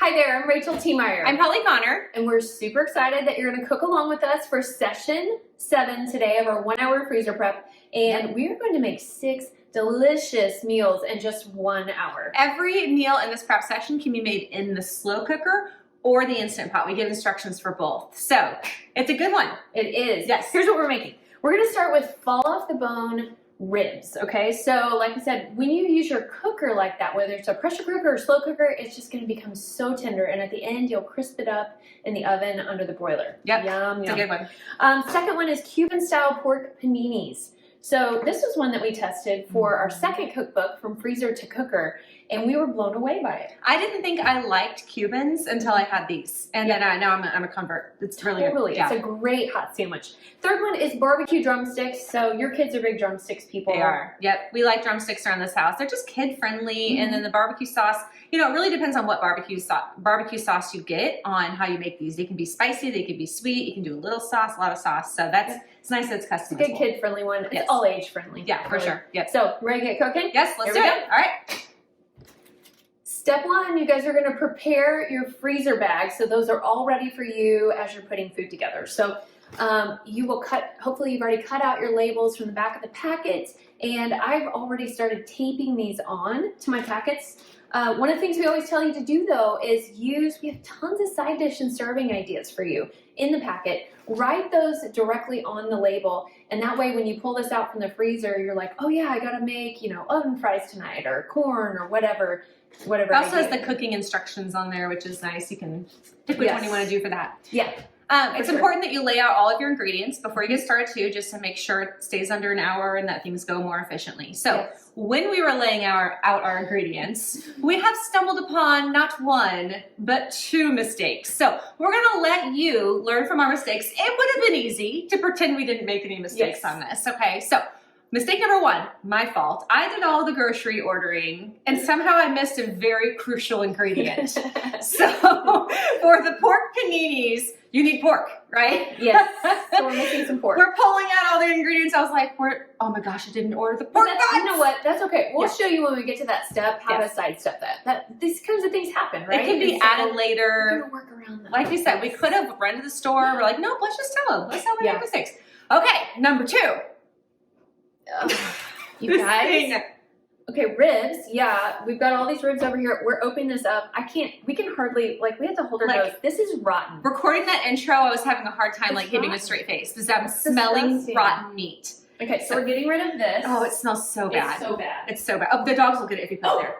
Hi there, I'm Rachel Tiemeyer. I'm Conner. And we're super excited that you're going to cook along with us for session 7 today of our 1-hour freezer prep. And we are going to make 6 delicious meals in just 1 hour. Every meal in this prep session can be made in the slow cooker or the Instant Pot. We give instructions for both. So it's a good one. It is. Yes. Here's what we're making. We're going to start with fall off the bone ribs, okay? So like I said, when you use your cooker like that, whether it's a pressure cooker or slow cooker, it's just going to become so tender, and at the end you'll crisp it up in the oven under the broiler. Yep. Yum, It's yum. a good one. Second one is Cuban style pork paninis. So this was one that we tested for our second cookbook, From Freezer to Cooker, and we were blown away by it. I didn't think I liked Cubans until I had these, and then now I'm a convert. It's really good. Yeah. It's a great hot sandwich. Third one is barbecue drumsticks. So your kids are big drumsticks people. They are. Yep. We like drumsticks around this house. They're just kid friendly, and then the barbecue sauce. You know, it really depends on what barbecue sauce you get on how you make these. They can be spicy, they can be sweet. You can do a little sauce, a lot of sauce. So it's nice that it's customizable. It's a good kid friendly one. It's all age friendly. Yeah, for sure. Yep. So ready to get cooking? Yes, let's do it. All right. Step 1, you guys are going to prepare your freezer bags. So those are all ready for you as you're putting food together. So you will hopefully you've already cut out your labels from the back of the packets, and I've already started taping these on to my packets. One of the things we always tell you to do though is we have tons of side dish and serving ideas for you in the packet. Write those directly on the label, and that way when you pull this out from the freezer, you're like, oh yeah, I gotta make, oven fries tonight, or corn, or whatever. It also has the cooking instructions on there, which is nice. You can pick which one you want to do for that. Yeah. It's important that you lay out all of your ingredients before you get started too, just to make sure it stays under an hour and that things go more efficiently. So when we were laying out our ingredients, we have stumbled upon not 1, but 2 mistakes. So we're gonna let you learn from our mistakes. It would have been easy to pretend we didn't make any mistakes on this, okay? So mistake number 1, my fault. I did all the grocery ordering and somehow I missed a very crucial ingredient. So for the pork paninis, you need pork, right? Yes. So we're missing some pork. We're pulling out all the ingredients. I was like, oh my gosh, I didn't order the pork. You know what? That's okay. We'll show you when we get to that step how to sidestep that. These kinds of things happen, right? It can be added later. We're gonna work around that. Like we said, we could have run to the store. We're like, nope, let's just tell them. Let's tell them our mistakes. Okay, number 2. You guys. Okay, ribs. Yeah, we've got all these ribs over here. We're opening this up. We can hardly, we have to hold our nose. This is rotten. Recording that intro, I was having a hard time keeping a straight face because I'm smelling rotten meat. Okay, so we're getting rid of this. Oh, it smells so bad. It's so bad. It's so bad. Oh, the dogs will get it if you put it there.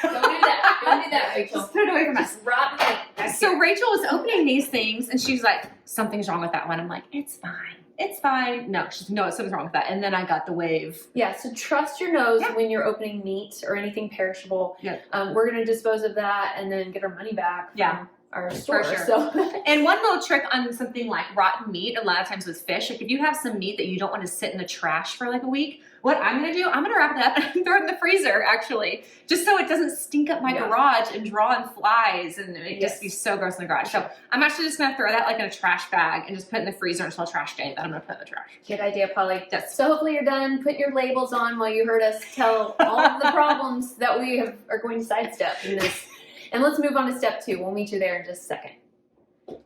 Don't do that. Don't do that, Rachel. Just put it away from us. Rotten. So Rachel was opening these things and she's like, something's wrong with that one. I'm like, it's fine. It's fine. No, she's no, something's wrong with that. And then I got the wave. Yeah, so trust your nose when you're opening meat or anything perishable. Yeah. We're going to dispose of that and then get our money back from our store. For sure. So. And one little trick on something like rotten meat, a lot of times with fish, if you have some meat that you don't want to sit in the trash for a week, what I'm going to do, I'm going to wrap it up and throw it in the freezer, actually, just so it doesn't stink up my garage and draw in flies and it just be so gross in the garage. So I'm actually just going to throw that in a trash bag and just put it in the freezer until trash day. Then I'm going to put it in the trash. Good idea, Polly. Yes. So hopefully you're done. Put your labels on while you heard us tell all of the problems that we are going to sidestep in this. And let's move on to step 2. We'll meet you there in just a second.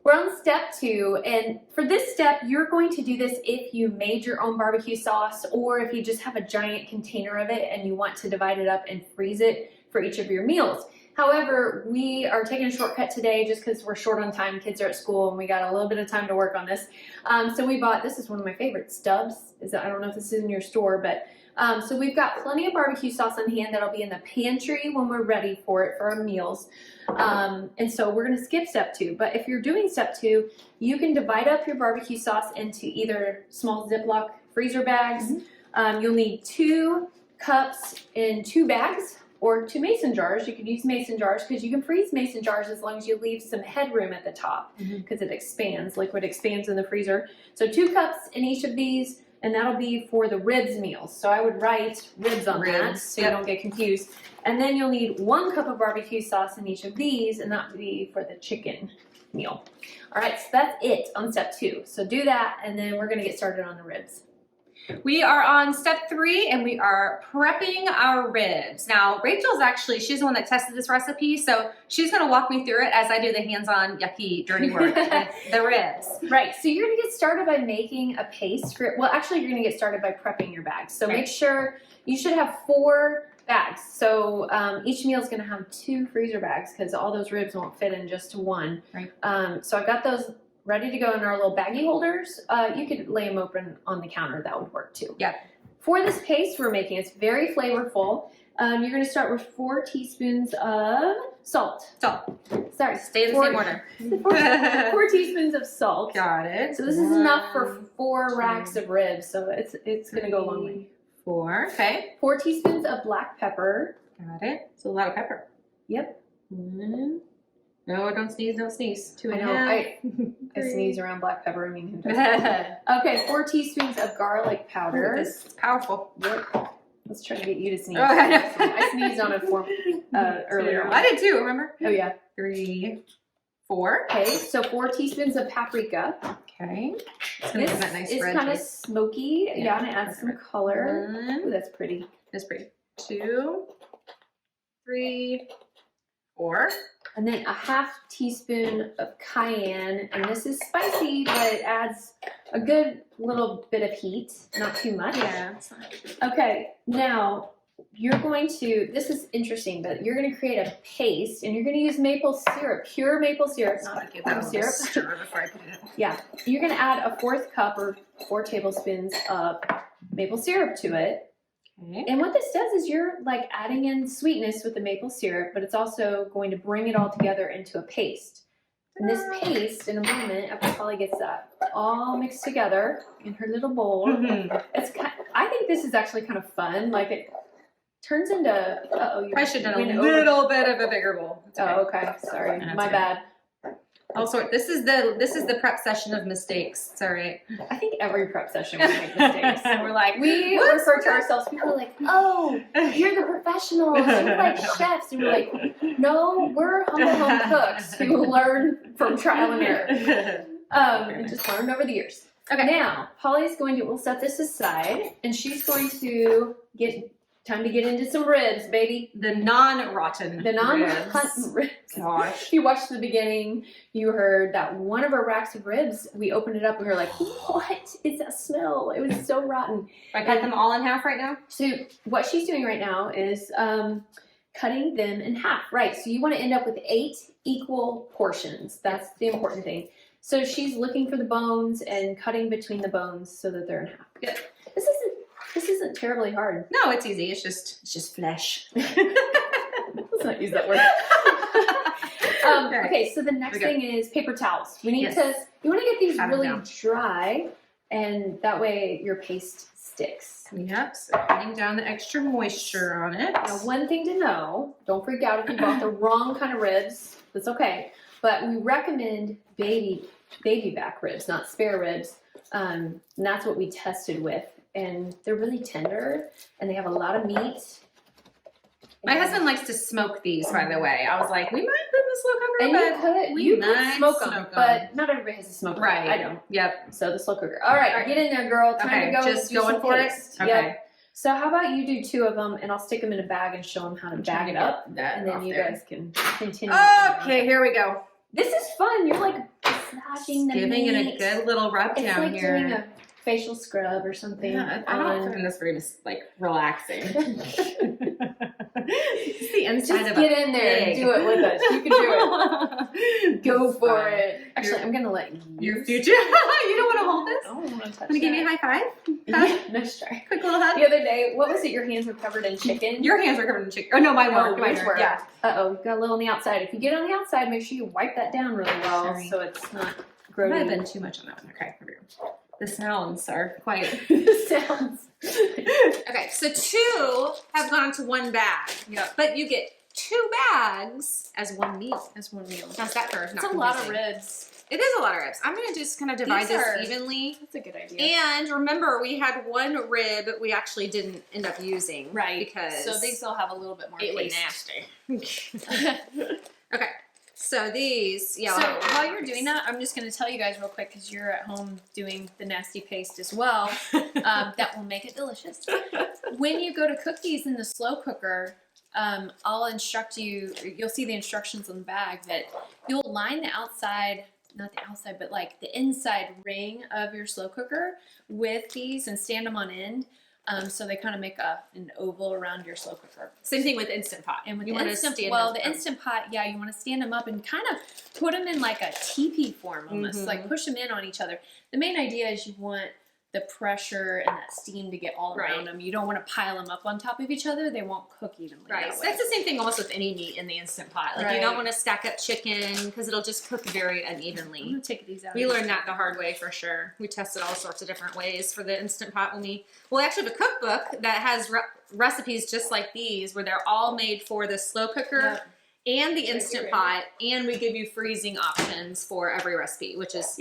We're on step 2, and for this step, you're going to do this if you made your own barbecue sauce or if you just have a giant container of it and you want to divide it up and freeze it for each of your meals. However, we are taking a shortcut today just because we're short on time. Kids are at school and we got a little bit of time to work on this. So we bought, this is one of my favorite, Stubbs. I don't know if this is in your store, but so we've got plenty of barbecue sauce on hand that'll be in the pantry when we're ready for it for our meals. And so we're going to skip step 2. But if you're doing step 2, you can divide up your barbecue sauce into either small Ziploc freezer bags. You'll need 2 cups in 2 bags or 2 mason jars. You could use mason jars because you can freeze mason jars as long as you leave some headroom at the top because it expands. Liquid expands in the freezer. So 2 cups in each of these. And that'll be for the ribs meals. So I would write ribs on that so you don't get confused. And then you'll need 1 cup of barbecue sauce in each of these, and that would be for the chicken meal. All right, so that's it on step 2. So do that, and then we're gonna get started on the ribs. We are on step 3 and we are prepping our ribs. Now, Rachel's actually, she's the one that tested this recipe, so she's gonna walk me through it as I do the hands-on, yucky, dirty work with the ribs. Right, so you're gonna get started by making a paste for, well, actually you're gonna get started by prepping your bags. So make sure, you should have 4 bags. So each meal is gonna have 2 freezer bags because all those ribs won't fit in just one. Right. So I've got those ready to go in our little baggie holders. You could lay them open on the counter, that would work too. Yeah. For this paste we're making, it's very flavorful. You're gonna start with 4 teaspoons of salt. Sorry, Stay in the same order. 4 teaspoons of salt. Got it. So this is enough for 4 racks of ribs, so it's gonna go a long way. 4, okay. 4 teaspoons of black pepper. Got it. It's a lot of pepper. Yep. 1. No, don't sneeze, don't sneeze. 2 and a I know, half. I sneeze around black pepper, I mean him too. This Okay, 4 teaspoons of garlic powder. is powerful. Yep. Let's try to get you to sneeze. Oh, I know. I sneezed on a form earlier. I did too, remember? Oh yeah. 3, 4. Okay, so 4 teaspoons of paprika. Okay. It's gonna give that nice It's red kind of taste. smoky. Yeah, and it adds some color. 1. Ooh, that's pretty. That's pretty. 2, 3, 4. And then a half teaspoon of cayenne, and this is spicy, but it adds a good little bit of heat, not too much. Yeah. Okay, now you're going to, this is interesting, but you're going to create a paste, and you're going to use maple syrup, pure maple syrup, not corn syrup. Stir before I put it in. Yeah, you're going to add a 1/4 cup or 4 tablespoons of maple syrup to it. Okay. And what this does is you're like adding in sweetness with the maple syrup, but it's also going to bring it all together into a paste. And this paste, in a moment, after Polly gets that all mixed together in her little bowl, it's I think this is actually kind of fun. Like it turns into, I should have done a little bit of a bigger bowl. It's okay. Oh, okay. Sorry. That's My okay. bad. Also, this is the prep session of mistakes. It's all right. I think every prep session we make mistakes. We're like, We whoops. refer to ourselves, people are like, oh, you're the professionals, you're like chefs. And we're like, no, we're humble home cooks who learn from trial and error. And just learned over the years. Okay. Now, Polly's going to, we'll set this aside, and she's going to time to get into some ribs, baby. The non-rotten The non-rotten ribs. Gosh. If you watched the beginning, you heard that one of our racks of ribs, we opened it up and we were like, what is that smell? It was so rotten. I cut them all in half right now? So what she's doing right now is cutting them in half. Right, so you want to end up with 8 equal portions. That's the important thing. So she's looking for the bones and cutting between the bones so that they're in half. Good. This isn't terribly hard. No, it's easy. It's just flesh. Let's not use that word. Okay, so the next thing is paper towels. We need to, you want to get these really dry, and that way your paste sticks. Yep, so cutting down the extra moisture on it. Now, one thing to know, don't freak out if you bought the wrong kind of ribs. That's okay. But we recommend baby back ribs, not spare ribs. And that's what we tested with. And they're really tender, and they have a lot of meat. My husband likes to smoke these, by the way. I was like, we might put in the slow cooker, And you could smoke them, smoke but not everybody has a smoker. Right. I don't. Yep. So the slow cooker. All right, get in there, girl. Time to go. Just do going some for paste. it. Okay. Yep. So how about you do 2 of them, and I'll stick them in a bag and show them how to bag it up, and then you guys can continue. Okay, here we go. This is fun. You're like massaging the Giving meat. it a good little rub It's down like here. doing a facial scrub or something. Yeah, I don't find this very relaxing. It's the inside Just of get a in there and pig. do it with us. You can do it. Go for it. Actually, I'm gonna let you. Your future. You don't want to hold this? I don't want to touch. Want to give me a high five? Nice try. Quick little hug. The other day, what was it? Your hands were covered in chicken. Your hands are covered in chicken. Oh no, mine were. Mine were. Yeah. Uh-oh, got a little on the outside. If you get on the outside, make sure you wipe that down really well Sorry. so it's not Might have grody. been too much on that one. Okay, here we go. The sounds are quite. Sounds. Okay, so 2 have gone to 1 bag. Yep. But you get 2 bags as 1 meal. How's that for? It's a lot of ribs. It is a lot of ribs. I'm going to just kind of divide These this are- evenly. That's a good idea. And remember, we had 1 rib we actually didn't end up using. Right. Because So these will have a little bit more it was paste. nasty. Okay. So these, So while you're doing that, I'm just going to tell you guys real quick because you're at home doing the nasty paste as well. That will make it delicious. When you go to cook these in the slow cooker, I'll instruct you. You'll see the instructions on the bag that you'll line the outside, not the outside, but like the inside ring of your slow cooker with these and stand them on end. So they kind of make an oval around your slow cooker. Same thing with Instant Pot. And with you the Instant Pot, yeah, you want to stand them up and kind of put them in like a teepee form almost, like push them in on each other. The main idea is you want the pressure and that steam to get all around them. You don't want to pile them up on top of each other. They won't cook evenly. Right. So that's the same thing almost with any meat in the Instant Pot. Like you don't want to stack up chicken because it'll just cook very unevenly. I'm going to take these out. We learned that the hard way for sure. We tested all sorts of different ways for the Instant Pot when we actually have a cookbook that has recipes just like these where they're all made for the slow cooker and the Instant Pot, and we give you freezing options for every recipe, which is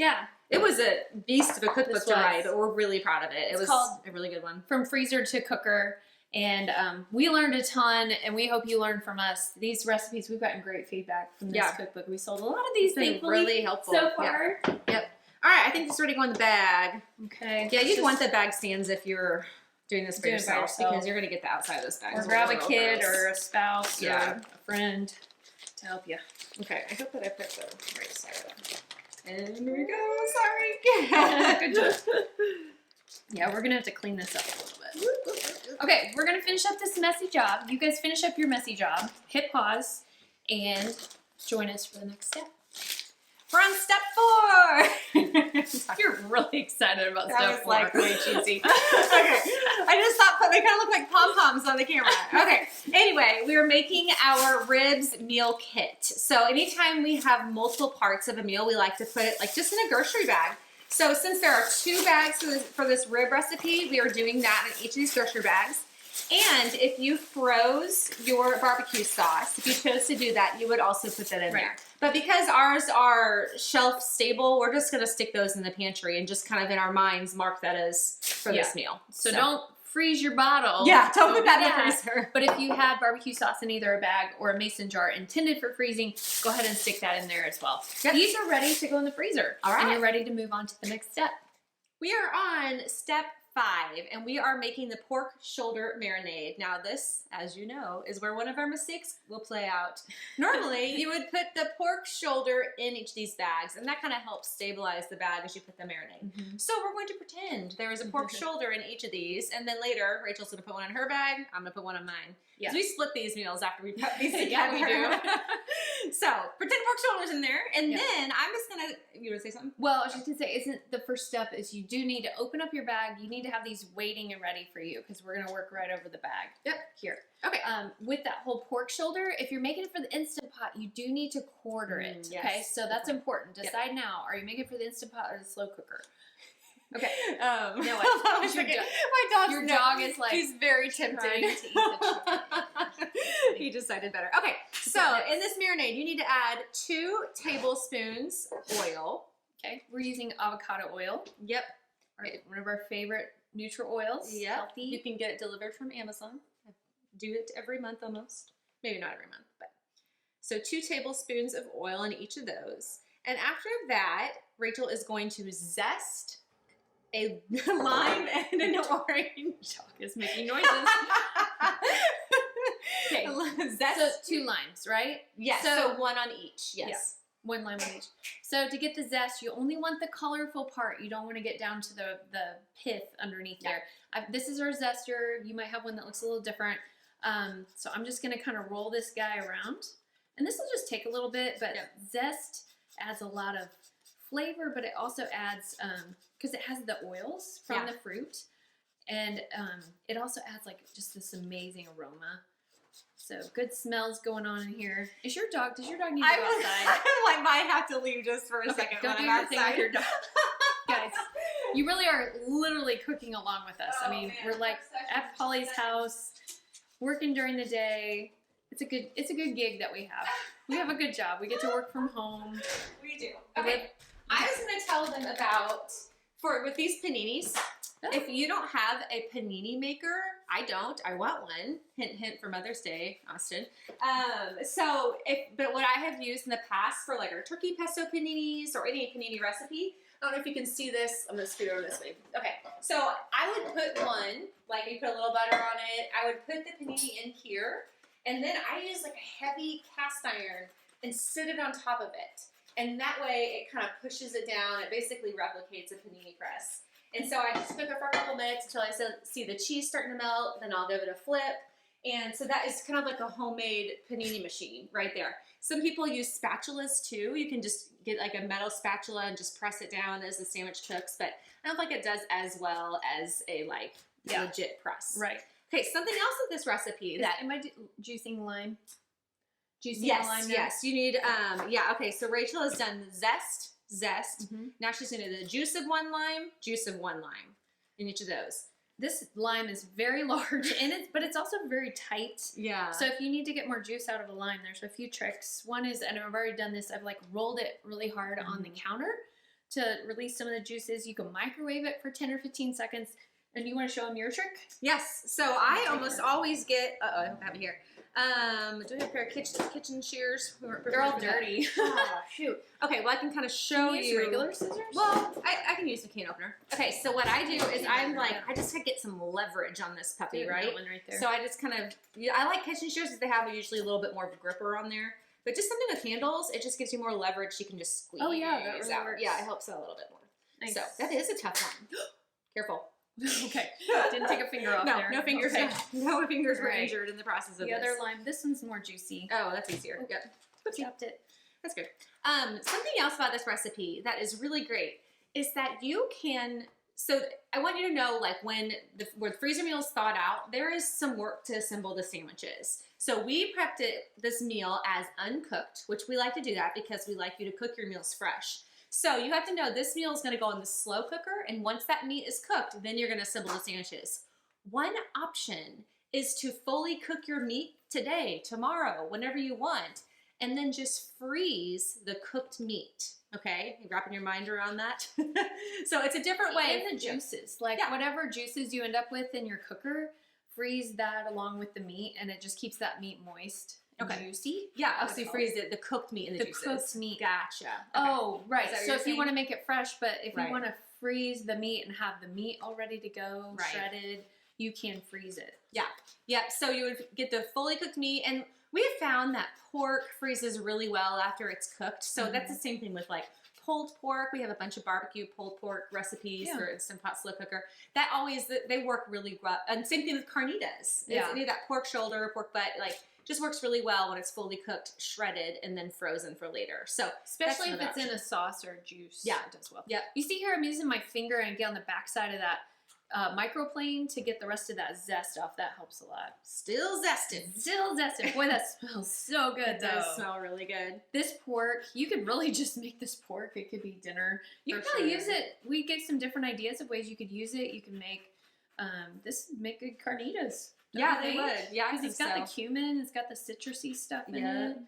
it was a beast of a cookbook to write, but we're really proud of it. It was called a really good one. From Freezer to Cooker. And we learned a ton, and we hope you learned from us. These recipes, we've gotten great feedback from this cookbook. We sold a lot of these, thankfully, really helpful so far. Yep. All right, I think this is ready to go in the bag. Okay. Yeah, you'd want the bag stands if you're doing this for yourself because you're going to get the outside of this bag. Or grab a kid or a spouse or a friend to help you. Okay, I hope that I put the right side up. And here we go. Sorry. Good job. Yeah, we're going to have to clean this up a little bit. Okay, we're going to finish up this messy job. You guys finish up your messy job. Hit pause and join us for the next step. We're on step 4. You're really excited about that step 4. Like way cheesy. Okay, I just thought they kind of look like pom-poms on the camera. Okay, anyway, we are making our ribs meal kit. So anytime we have multiple parts of a meal, we like to put it like just in a grocery bag. So since there are 2 bags for this rib recipe, we are doing that in each of these grocery bags. And if you froze your barbecue sauce, if you chose to do that, you would also put that in there. But because ours are shelf stable, we're just going to stick those in the pantry and just kind of in our minds mark that as for this meal. So don't freeze your bottle. Yeah, don't put that in the freezer. But if you had barbecue sauce in either a bag or a mason jar intended for freezing, go ahead and stick that in there as well. Yep. These are ready to go in the freezer. All right. And you're ready to move on to the next step. We are on step 5, and we are making the pork shoulder marinade. Now this, as you know, is where one of our mistakes will play out. Normally, you would put the pork shoulder in each of these bags, and that kind of helps stabilize the bag as you put the marinade. So we're going to pretend there is a pork shoulder in each of these, and then later, Rachel's going to put one in her bag, I'm going to put one in mine. Yeah. So we split these meals after we put these together. Yeah, we do. So pretend pork shoulders in there, and then I'm just going to, you want to say something? Well, I was just going to say, isn't the first step is you do need to open up your bag. You need to have these waiting and ready for you because we're going to work right over the bag. Yep. Here. Okay. With that whole pork shoulder, if you're making it for the Instant Pot, you do need to quarter it. Yes. Okay, so that's important. Decide now. Are you making it for the Instant Pot or the slow cooker? Okay. No, your dog is like he's very tempted to eat the chicken. He decided better. Okay, so in this marinade, you need to add 2 tablespoons oil. Okay, we're using avocado oil. Yep. All right, one of our favorite neutral oils. Yep. Healthy. You can get it delivered from Amazon. I do it every month almost. Maybe not every month, but so 2 tablespoons of oil in each of those. And after that, Rachel is going to zest a lime and an orange. Dog is making noises. Okay, so 2 limes, right? Yes, so 1 on each, yes. Yeah, 1 lime on each. So to get the zest, you only want the colorful part. You don't want to get down to the pith underneath there. This is our zester. You might have one that looks a little different. So I'm just going to kind of roll this guy around. And this will just take a little bit, but zest adds a lot of flavor, but it also adds, because it has the oils from the fruit, and it also adds like just this amazing aroma. So good smells going on in here. Does your dog need to go outside? I might have to leave just for a second. Don't do your thing with your dog. Guys, you really are literally cooking along with us. I mean, we're like at Polly's house, working during the day. It's a good gig that we have. We have a good job. We get to work from home. We do. Okay. I was going to tell them about, with these paninis, If you don't have a panini maker, I don't. I want one. Hint, hint for Mother's Day, Austin. But what I have used in the past for like our turkey pesto paninis or any panini recipe, I don't know if you can see this. I'm going to scoot over this way. Okay, so I would put one, like you put a little butter on it. I would put the panini in here, and then I use like a heavy cast iron and sit it on top of it. And that way it kind of pushes it down. It basically replicates a panini press. And so I just cook it for a couple minutes until I see the cheese starting to melt. Then I'll give it a flip. And so that is kind of like a homemade panini machine right there. Some people use spatulas too. You can just get like a metal spatula and just press it down as the sandwich cooks. But I don't think it does as well as a legit press. Right. Okay, something else with this recipe Am I juicing lime? Juicing lime now? Yes, you need, okay, so Rachel has done the zest. Mm-hmm. Now she's going to do the juice of one lime in each of those. This lime is very large, but it's also very tight. Yeah. So if you need to get more juice out of a lime, there's a few tricks. One is, and I've already done this, I've like rolled it really hard on the counter to release some of the juices. You can microwave it for 10 or 15 seconds. And you want to show them your trick? Yes. So I almost always get, I don't have it here. Do I have a pair of kitchen shears? They're all dirty. Oh, shoot. Okay, well I can kind of show Can you use regular scissors? Well, I can use the can opener. Okay, so what I do is I just get some leverage on this puppy, right? That one right there. So I just kind of, I like kitchen shears because they have usually a little bit more of a gripper on there. But just something with handles, it just gives you more leverage. You can just squeeze. Oh yeah, that really out. works. Yeah, it helps out a little bit more. Nice. So that is a tough one. Careful. Okay. Didn't take a finger off there. No fingers. Okay. No fingers were injured in the process of the this. other lime. This one's more juicy. Oh, that's easier. Yep. Chopped it. That's good. Something else about this recipe that is really great is that you can. So I want you to know, like when the freezer meal is thawed out, there is some work to assemble the sandwiches. So we prepped this meal as uncooked, which we like to do that because we like you to cook your meals fresh. So you have to know this meal is going to go in the slow cooker, and once that meat is cooked, then you're going to assemble the sandwiches. One option is to fully cook your meat today, tomorrow, whenever you want, and then just freeze the cooked meat. Okay, you wrapping your mind around that? So it's a different way. And the juices, whatever juices you end up with in your cooker, freeze that along with the meat, and it just keeps that meat moist. Okay. Juicy? Yeah, so you freeze the cooked meat in the juices. The cooked meat. Gotcha. Okay. Oh, right. So if you want to make make it fresh, but if you want to freeze the meat and have the meat all ready to go, shredded, you can freeze it. Yeah. Yeah, so you would get the fully cooked meat, and we have found that pork freezes really well after it's cooked. So that's the same thing with like pulled pork. We have a bunch of barbecue pulled pork recipes for Instant Pot slow cooker. That always, they work really well. And same thing with carnitas. Yeah. Any of that pork shoulder, pork butt, just works really well when it's fully cooked, shredded, and then frozen for later. So especially if it's in a sauce or juice, it does well. Yeah. You see here, I'm using my finger and get on the back side of that microplane to get the rest of that zest off. That helps a lot. Still zested. Still zested. Boy, that smells so good. It does smell really good. This pork, you could really just make this pork. It could be dinner. You could probably use it. We gave some different ideas of ways you could use it. You can make make good carnitas. Yeah, they would. Yeah, because it's got the cumin, it's got the citrusy stuff in it.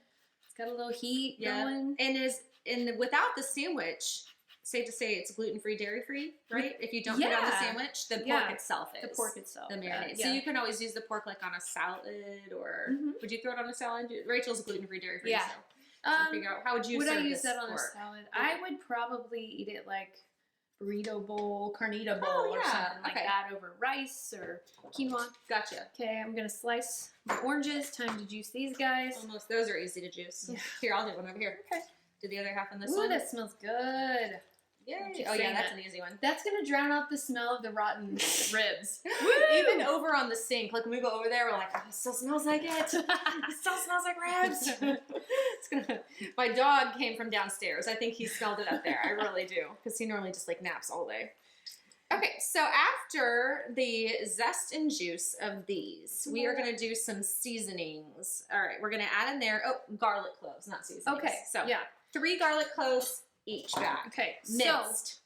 It's got a little heat going. And without the sandwich, safe to say it's gluten-free, dairy-free, right? If you don't put it on the sandwich, the pork itself is. The pork itself. The marinade. So you can always use the pork like on a salad, or would you throw it on a salad? Rachel's gluten-free, dairy-free. Yeah. So figure out how would you Would I serve use this that on pork? a salad? I would probably eat it like burrito bowl, carnita bowl, or something like that over rice or quinoa. Gotcha. Okay, I'm gonna slice my oranges. Time to juice these guys. Almost. Those are easy to juice. Yeah. Here, I'll do one over here. Okay. Do the other half on this Ooh, one. that smells good. Yay. Oh yeah, that's an easy one. That's gonna drown out the smell of the rotten ribs. Even over on the sink, like when we go over there, we're like, oh, it still smells like it. It still smells like ribs. My dog came from downstairs. I think he smelled it up there. I really do, because he normally just like naps all day. Okay, so after the zest and juice of these, we are going to do some seasonings. All right, we're going to add in there, garlic cloves, not seasonings. Okay, so 3 garlic cloves each back. Okay, minced.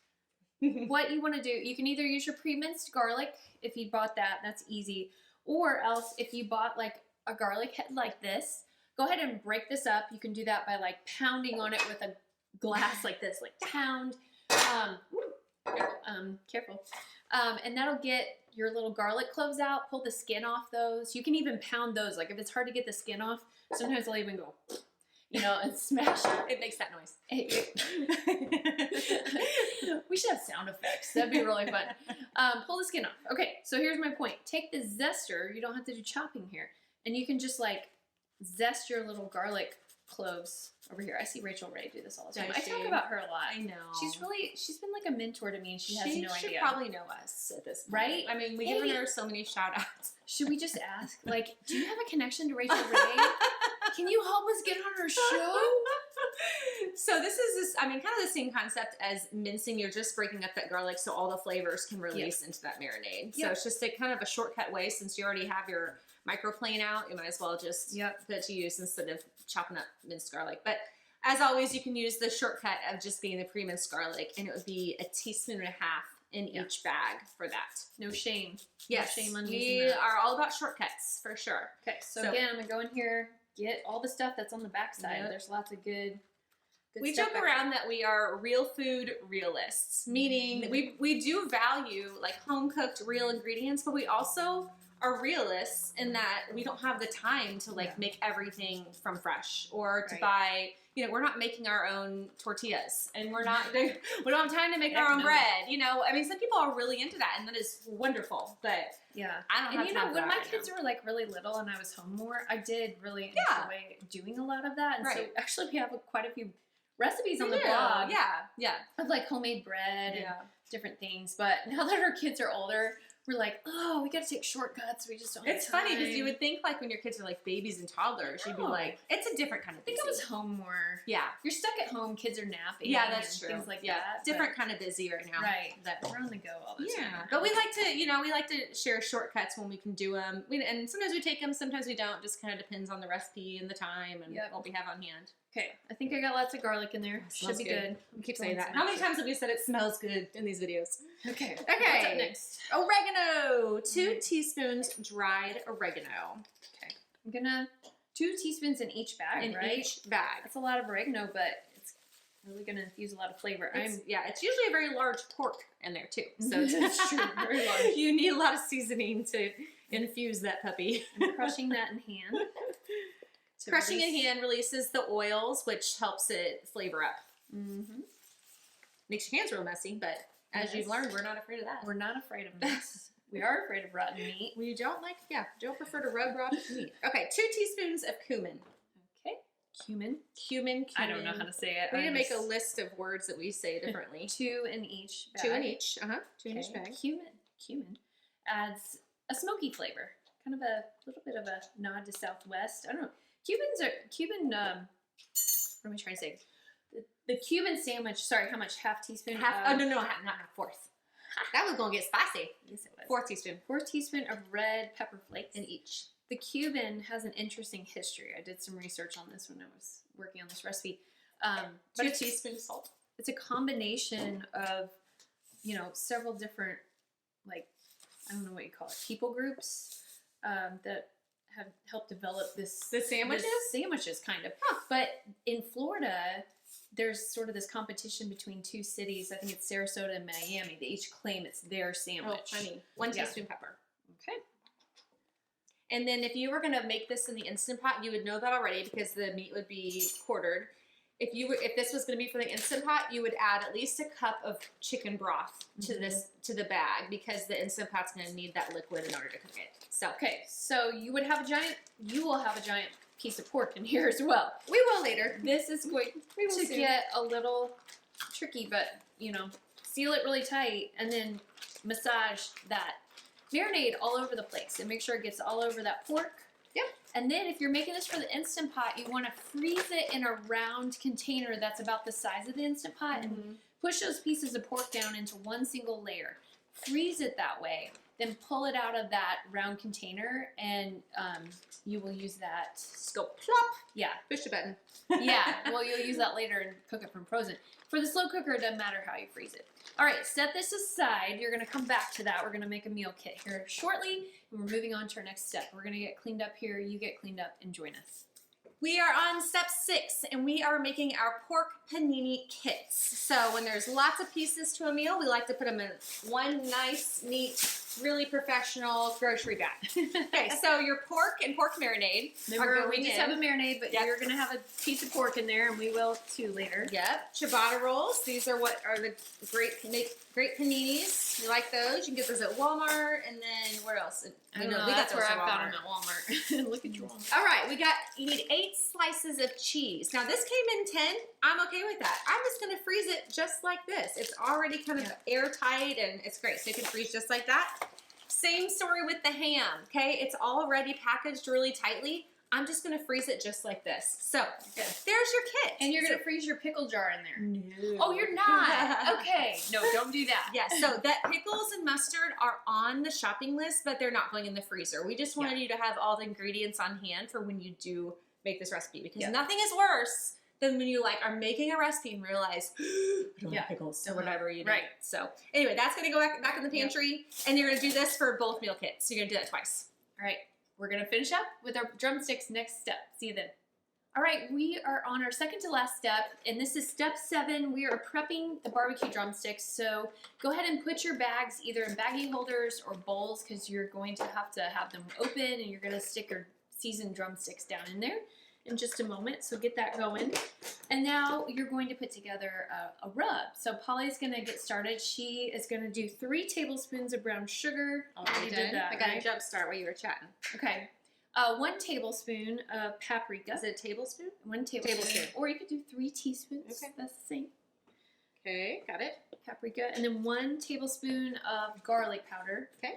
So what you want to do, you can either use your pre-minced garlic if you bought that, that's easy. Or else if you bought like a garlic head like this, go ahead and break this up. You can do that by like pounding on it with a glass like this, like pound. Careful. And that'll get your little garlic cloves out, pull the skin off those. You can even pound those. Like if it's hard to get the skin off, sometimes I'll even go, you know, and smash it. It makes that noise. We should have sound effects. That'd be really fun. Pull the skin off. Okay, so here's my point. Take the zester. You don't have to do chopping here. And you can just like zest your little garlic cloves over here. I see Rachel Ray do this all the time. I talk about her a lot. I know. She's been like a mentor to me, and she has no idea. She should probably know us at this point. Right? I mean, we give her so many shout outs. Should we just ask, like, do you have a connection to Rachel Ray? Can you help us get on her show? So this is kind of the same concept as mincing. You're just breaking up that garlic so all the flavors can release into that marinade. So it's just kind of a shortcut way. Since you already have your microplane out, you might as well just put it to use instead of chopping up minced garlic. But as always, you can use the shortcut of just being the pre-minced garlic, and it would be 1.5 teaspoons in each bag for that. No shame. Yes, no shame on we using that. are all about shortcuts for sure. Okay, so again, I'm gonna go in here, get all the stuff that's on the back side. There's lots of good we joke around that we are real food realists, meaning we do value like home cooked real ingredients, but we also are realists in that we don't have the time to like make everything from fresh or to buy, you know, we're not making our own tortillas and we don't have time to make our own bread. You know, I mean, some people are really into that and that is wonderful, but I don't have and you know, time when my kids were like really little and I was home more, I did really enjoy doing a lot of that. And so actually we have quite a few recipes on the blog. Of like homemade bread and different things. But now that our kids are older, we're like, oh, we got to take shortcuts. We just don't have time. It's funny because you would think like when your kids are like babies and toddlers, you'd be like, it's a different kind of busy. I think I was home more. Yeah. You're stuck at home. Kids are napping. Yeah, that's true. Things like that. Different kind of busy right now. Right. That we're on the go all the time. But we like to, you know, we like to share shortcuts when we can do them. And sometimes we take them, sometimes we don't. Just kind of depends on the recipe and the time and what we have on hand. Okay, I think I got lots of garlic in there. Should be good. We keep saying that. How many times have we said it smells good in these videos? Okay. Okay. What's up next? Oregano. 2 teaspoons dried oregano. Okay. I'm gonna 2 teaspoons in each bag, right? Each bag. That's a lot of oregano, but it's really gonna infuse a lot of flavor. It's usually a very large pork in there too. So it's true. Very large. You need a lot of seasoning to infuse that puppy. I'm crushing that in hand. Crushing in hand releases the oils, which helps it flavor up. Makes your hands real messy, but as you've learned, we're not afraid of that. We're not afraid of mess. We are afraid of rotten meat. We don't prefer to rub rotten meat. Okay, 2 teaspoons of cumin. Okay. Cumin. I don't know how to say it. We need to make a list of words that we say differently. 2 in each bag. 2 in each. 2 in each bag. Cumin adds a smoky flavor. Kind of a little bit of a nod to Southwest. I don't know. Cuban, what am I trying to say? The Cuban sandwich, sorry, how much? Half teaspoon? Not half, 1/4. That was going to get spicy. Yes, it was. 4 teaspoon. 4 teaspoon of red pepper flakes. In each. The Cuban has an interesting history. I did some research on this when I was working on this recipe. 2 teaspoons salt. It's a combination of, you know, several different, like, I don't know what you call it, people groups that have helped develop the sandwiches? Sandwiches, kind of. But in Florida, there's sort of this competition between 2 cities. I think it's Sarasota and Miami. They each claim it's their sandwich. Oh, honey. 1 teaspoon pepper. Okay. And then if you were going to make this in the Instant Pot, you would know that already because the meat would be quartered. If this was going to be for the Instant Pot, you would add at least a cup of chicken broth to the bag because the Instant Pot's going to need that liquid in order to cook it. So so you will have a giant piece of pork in here as well. We will later. This is going to get a little tricky, but you know, seal it really tight and then massage that marinade all over the place and make sure it gets all over that pork. Yep. And then if you're making this for the Instant Pot, you want to freeze it in a round container that's about the size of the Instant Pot and push those pieces of pork down into one single layer. Freeze it that way. Then pull it out of that round container and you will use that. Just go plop. Yeah. Push the button. Yeah. Well, you'll use that later and cook it from frozen. For the slow cooker, it doesn't matter how you freeze it. All right, set this aside. You're going to come back to that. We're going to make a meal kit here shortly, and we're moving on to our next step. We're going to get cleaned up here. You get cleaned up and join us. We are on step 6, and we are making our pork panini kits. So when there's lots of pieces to a meal, we like to put them in one nice, neat, really professional grocery bag. Okay, so your pork and pork marinade are going we just have a marinade, but you're going to have a piece of pork in there, and we will too later. Yep, ciabatta rolls. These are what are the great paninis. You like those? You can get those at Walmart, and then where else? I don't know. That's where I found them at Walmart. Look at your Walmart. All right, you need 8 slices of cheese. Now this came in 10. I'm okay with that. I'm just gonna freeze it just like this. It's already kind of airtight and it's great. So you can freeze just like that. Same story with the ham, okay? It's already packaged really tightly. I'm just gonna freeze it just like this. So there's your kit. And you're gonna freeze your pickle jar in there. No. Oh, you're not. Okay. No, don't do that. Yeah, so that pickles and mustard are on the shopping list, but they're not going in the freezer. We just wanted you to have all the ingredients on hand for when you do make this recipe, because nothing is worse than when you are making a recipe and realize, I don't have pickles or whatever you do. Right. So anyway, that's gonna go back in the pantry, and you're gonna do this for both meal kits. You're gonna do that twice. All right. We're going to finish up with our drumsticks next step. See you then. All right, we are on our second to last step, and this is step 7. We are prepping the barbecue drumsticks. So go ahead and put your bags either in baggie holders or bowls, because you're going to have them open, and you're going to stick your seasoned drumsticks down in there in just a moment. So get that going. And now you're going to put together a rub. So Polly's going to get started. She is going to do 3 tablespoons of brown sugar. Already did that. I got a jump start while you were chatting. Okay. 1 tablespoon of paprika. Is it a tablespoon? 1 tablespoon. Or you could do 3 teaspoons. Okay. That's the same. Okay, got it. Paprika. And then 1 tablespoon of garlic powder. Okay.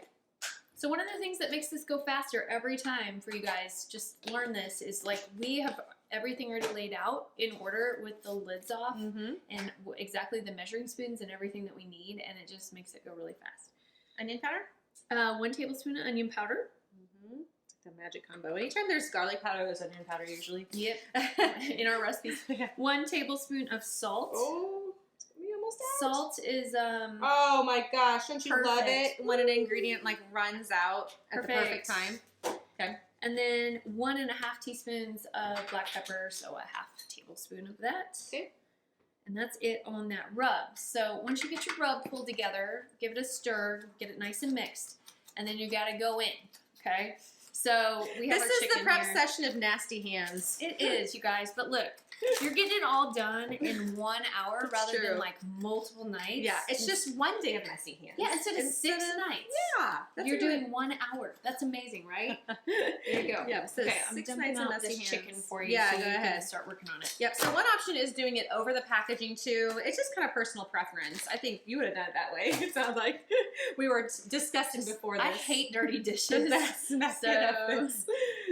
So one of the things that makes this go faster every time for you guys, just learn this, is we have everything already laid out in order with the lids off and exactly the measuring spoons and everything that we need, and it just makes it go really fast. Onion powder? 1 tablespoon of onion powder. It's like the magic combo. Anytime there's garlic powder, there's onion powder usually. Yep. In our recipes. 1 tablespoon of salt. Oh, we almost out. Salt is oh my gosh, don't you love it when an ingredient runs out at the perfect time? Okay. And then 1.5 teaspoons of black pepper, so a 1/2 tablespoon of that. Okay. And that's it on that rub. So once you get your rub pulled together, give it a stir, get it nice and mixed, and then you gotta go in, okay? So we have this our is chicken the prep here. session of nasty hands. It is, you guys, but look, you're getting it all done in 1 hour rather than multiple nights. Yeah, it's just 1 day of messy hands. Yeah, instead of 6 nights. Yeah, you're doing 1 hour. That's amazing, right? There you go. Yeah, so okay, I'm 6 dumping nights of out messy this hands. chicken for you. Yeah, so go you ahead. can start working on it. Yep. So one option is doing it over the packaging too. It's just kind of personal preference. I think you would have done it that way. It sounds like we were discussing before this. I hate dirty dishes.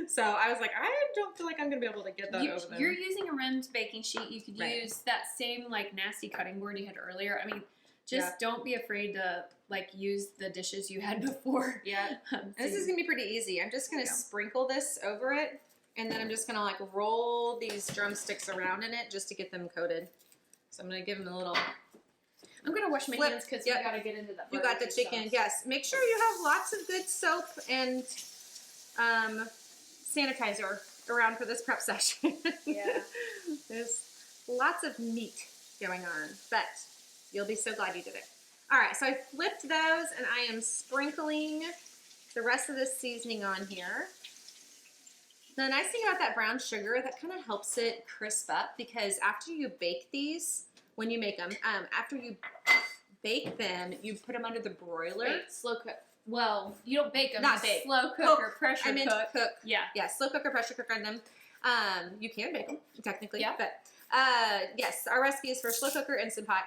So I was like, I don't feel like I'm gonna be able to get that over there. You're using a rimmed baking sheet. You could use that same nasty cutting board you had earlier. I mean, just don't be afraid to use the dishes you had before. Yeah. This is gonna be pretty easy. I'm just gonna sprinkle this over it, and then I'm just gonna roll these drumsticks around in it just to get them coated. So I'm gonna give them a little. I'm gonna wash my hands because we gotta get into that. You got the chicken. Sauce. Yes. Make sure you have lots of good soap and sanitizer around for this prep session. Yeah. There's lots of meat going on, but you'll be so glad you did it. All right, so I flipped those, and I am sprinkling the rest of this seasoning on here. The nice thing about that brown sugar, that kind of helps it crisp up, because after you bake these, when you make them, after you bake them, you put them under the broiler. Wait, slow cook. Well, you don't bake them. Not bake. Slow cook or pressure cook. I meant cook. Yeah. Yeah, slow cook or pressure cook on them. You can bake them, technically. Yeah. But yes, our recipe is for slow cooker, Instant Pot.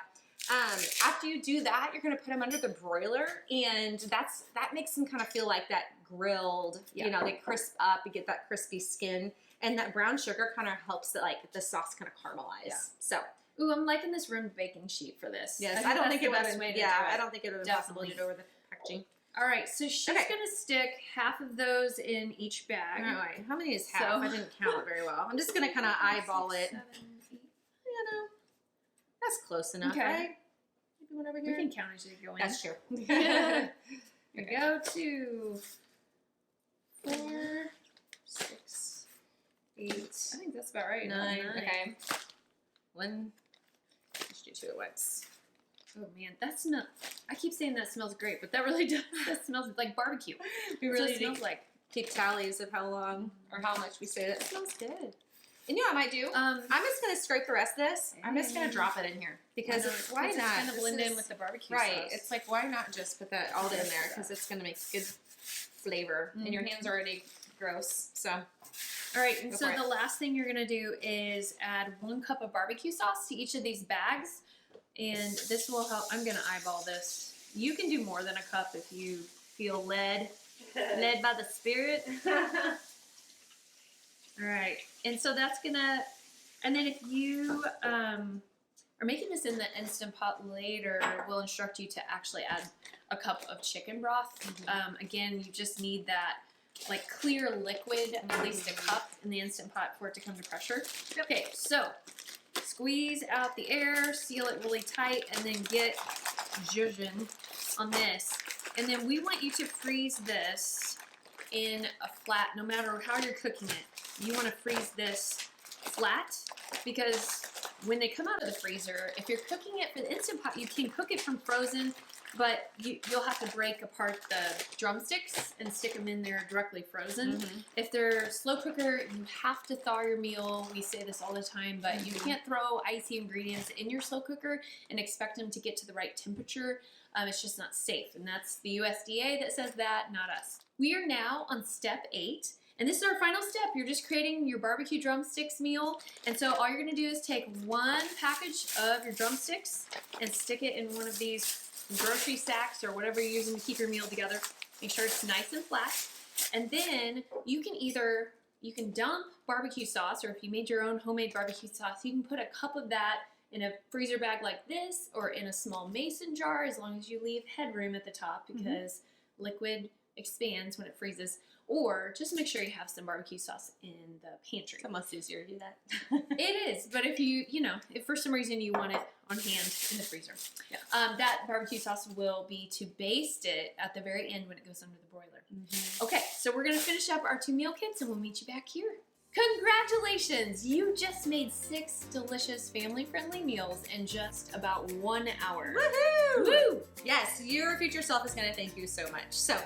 After you do that, you're going to put them under the broiler, and that makes them kind of feel like that grilled. Yeah. You know, they crisp up, you get that crispy skin, and that brown sugar kind of helps it, the sauce kind of caramelize. Yeah. So. Ooh, I'm liking this rimmed baking sheet for this. Yes, I don't think it would have been. Yeah, I don't think it would have been possible Definitely. to do over the packaging. All right, so she's going to stick half of those in each bag. All right, how many is half? I didn't count it very well. I'm just going to kind of eyeball it. 7, 8. You know, that's close enough, Okay. right? Maybe one over We here. can count as you go in. That's true. Here we go. 2, 4, 6, 8. I think that's about right. 9. Okay. 1. Let's do 2 at once. Oh man, that smell. I keep saying that smells great, but that really does. That smells like barbecue. We That's really what it smells like. keep tallies of how long or how much we say that. It smells good. And you know what I might do? I'm just gonna scrape the rest of this. I'm just gonna drop it in here because why not? Kind of blend in with the barbecue right. sauce. It's like why not just put that all in there because it's gonna make good flavor and your hands are already gross. So all right. And Go so for it. the last thing you're gonna do is add 1 cup of barbecue sauce to each of these bags, and this will help. I'm gonna eyeball this. You can do more than a cup if you feel led by the spirit. All right, and so that's gonna, and then if you are making this in the Instant Pot later, we'll instruct you to actually add a cup of chicken broth. Again, you just need that like clear liquid, at least a cup in the Instant Pot for it to come to pressure. Okay, so squeeze out the air, seal it really tight, and then get zhuzhin on this. And then we want you to freeze this in a flat, no matter how you're cooking it. You want to freeze this flat because when they come out of the freezer, if you're cooking it for the Instant Pot, you can cook it from frozen, but you'll have to break apart the drumsticks and stick them in there directly frozen. If they're slow cooker, you have to thaw your meal. We say this all the time, but you can't throw icy ingredients in your slow cooker and expect them to get to the right temperature. It's just not safe, and that's the USDA that says that, not us. We are now on step 8. And this is our final step. You're just creating your barbecue drumsticks meal. And so all you're gonna do is take 1 package of your drumsticks and stick it in one of these grocery sacks or whatever you're using to keep your meal together. Make sure it's nice and flat. And then you can dump barbecue sauce, or if you made your own homemade barbecue sauce, you can put a cup of that in a freezer bag like this or in a small mason jar, as long as you leave headroom at the top, because liquid expands when it freezes. Or just make sure you have some barbecue sauce in the pantry. it's almost easier to do that. It is, but if if for some reason you want it on hand in the freezer, that barbecue sauce will be to baste it at the very end when it goes under the broiler. Okay, so we're gonna finish up our 2 meal kits and we'll meet you back here. Congratulations! You just made 6 delicious family-friendly meals in just about 1 hour. Woohoo! Woo! Yes, your future self is going to thank you so much. So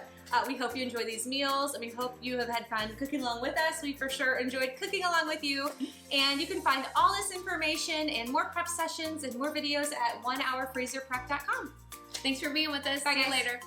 we hope you enjoy these meals, and we hope you have had fun cooking along with us. We for sure enjoyed cooking along with you. And you can find all this information and more prep sessions and more videos at onehourfreezerprep.com. Thanks for being with us. Bye, See you guys. later.